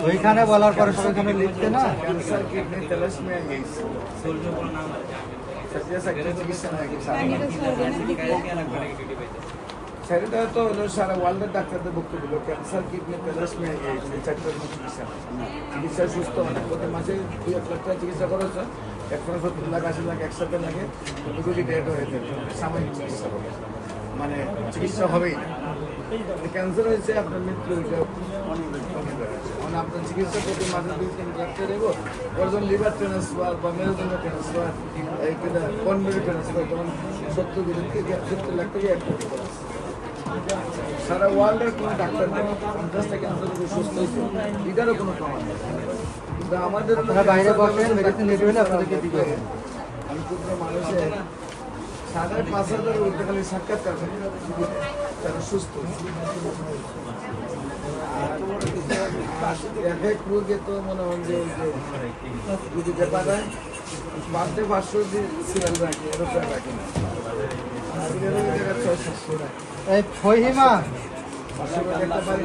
ওইখানে বলার পরে সবাইখানে লিখতে না সেটা তো হলো সারা ওয়ার্ল্ডের ডাক্তারদের বক্তব্য ক্যান্সার কিডনি প্যালাসমিয়া চারটার মতো চিকিৎসা চিকিৎসা সুস্থ অনেক প্রতি মাসে 2-1 লাখ টাকা চিকিৎসা খরচ হয় 1-70 লাখ 80 লাখ একসাথে লাগে রোগী ডেট হয়ে যাবে সাময়িক চিকিৎসা হবে মানে চিকিৎসা হবেই না ক্যান্সার হয়েছে আপনার মৃত্যু মানে আপনার চিকিৎসা প্রতি মাসে 2-3 লাখ টাকা দেবো প্রয়োজন লিভার ট্রান্সফার বা মেরুদণ্ড ট্রান্সফার কনভেরি ট্রান্সফার তখন 70 লাখ থেকে 1 কোটি খরচ সারা ওয়ার্ল্ডের কোনো ডাক্তার নেই 50টা ক্যান্সার রোগী সুস্থ হয়েছে এটারও কোনো প্রমাণ নেই কিন্তু আমাদের বাইরে বসেন মেডিসিন রেডি হলে আপনাদেরকে দিতে হবে আমি ক্ষুদ্র মানুষের 5,500 উঠতে খালি সাক্ষাৎকার তারা সুস্থ এক রোগে তো মনে হয় যে যদি ব্যাপার হয় 500 দিয়ে সিরিয়াল রাখি এরকম রাখি না এই ফহিমা একটা পারি